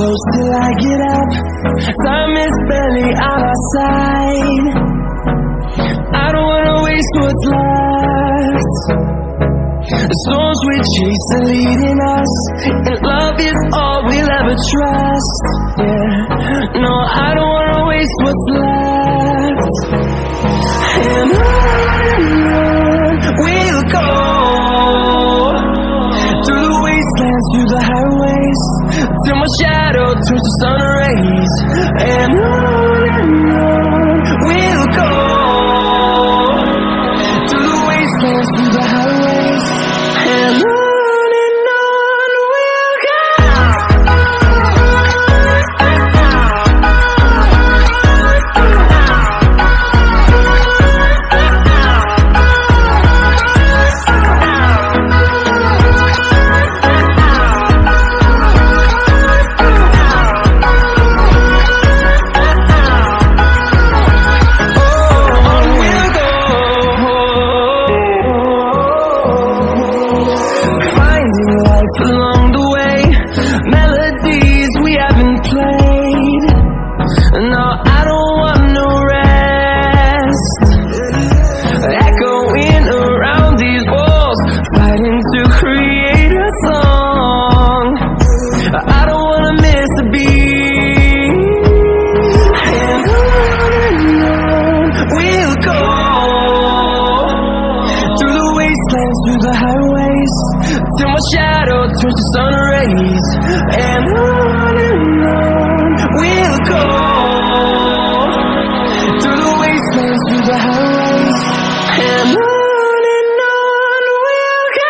close till I get up. Time is barely on our side. I don't wanna waste what's left. The storms we chase are leading us, and love is all we'll ever trust. Yeah, no, I don't wanna waste what's left. And on we'll go, through the wastelands, through the highways, till my shadow turns to sun rays. And on we'll go, through the wastelands, through the highways, and on we'll go. Along the way, melodies we haven't played. No, I don't want no rest. Echoing around these walls, fighting to create a song. I don't wanna miss a beat. And on we'll go, through the wastelands, through the highways, till my shadow turns to sun rays. And on we'll go, through the wastelands, through the highways, and on we'll go.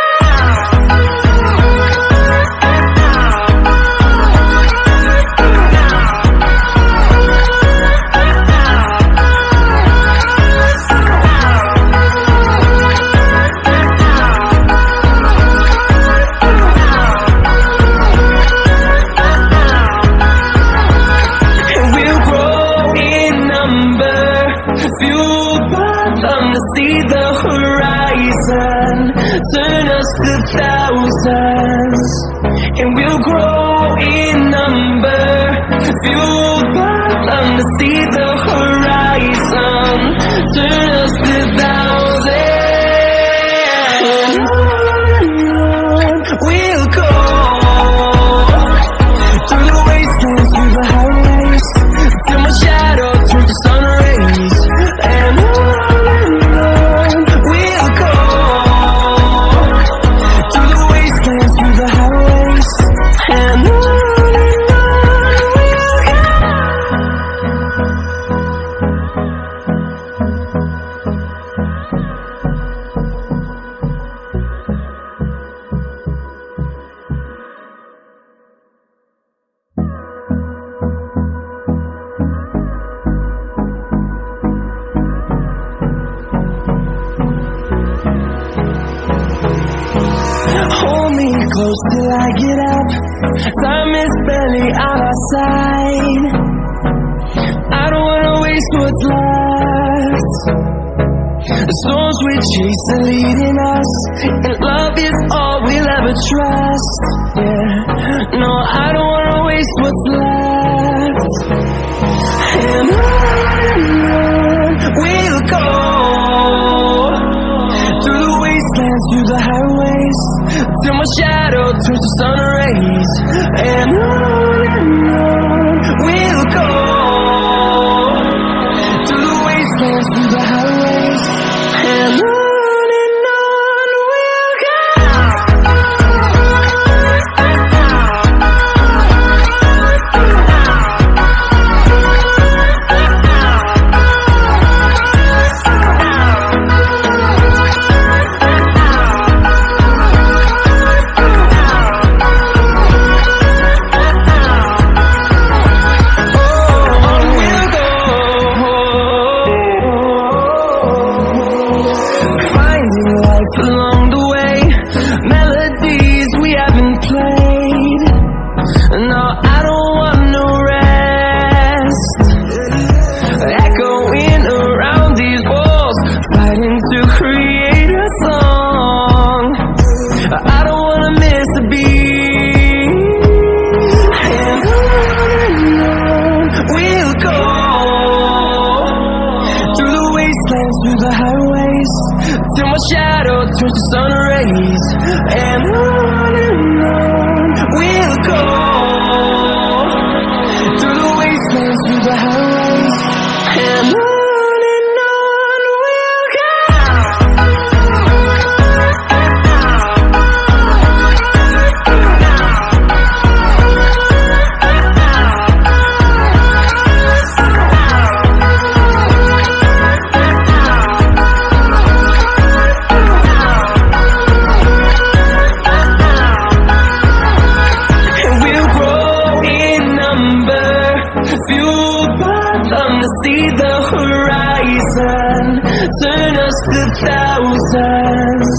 See the horizon, turn us to thousands, and we'll grow in number. Fueled by them to see the horizon, turn us to thousands. And on we'll go, through the wastelands, through the highways, till my shadow turns to sun rays. And hold me close till I get up. Time is barely on our side. I don't wanna waste what's left. The storms we chase are leading us, and love is all we'll ever trust. Yeah, no, I don't wanna waste what's left. And on we'll go, through the wastelands, through the highways, till my shadow turns to sun rays. And on we'll go, through the wastelands, through the highways, and on we'll go. through the highways, till my shadow turns to sun rays. And on we'll go, through the wastelands, through the highways. And on we'll go. See the horizon, turn us to thousands,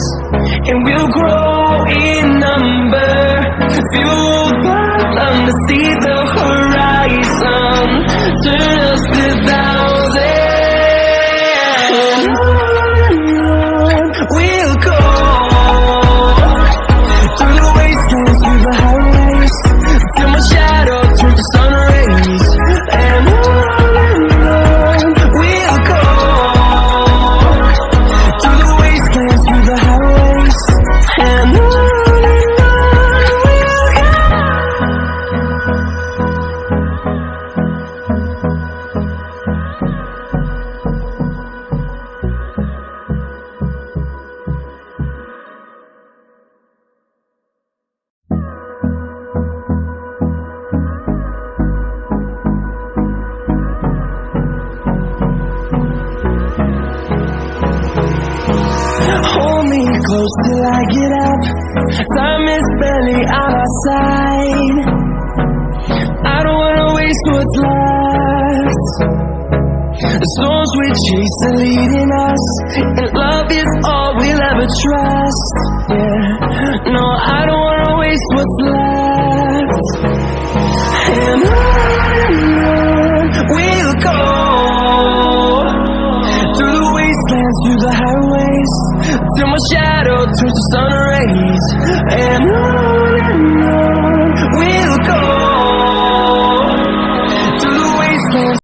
and we'll grow in number, fueled by them to see the horizon, turn us to thousands. We'll go through the wastelands, through the highways, till my shadow turns to sun rays. And hold me close till I get up. Time is barely on our side. I don't wanna waste what's left. The storms we chase are leading us, and love is all we'll ever trust. Yeah, no, I don't wanna waste what's left. And on we'll go, through the wastelands, through the highways, till my shadow turns to sun rays. And on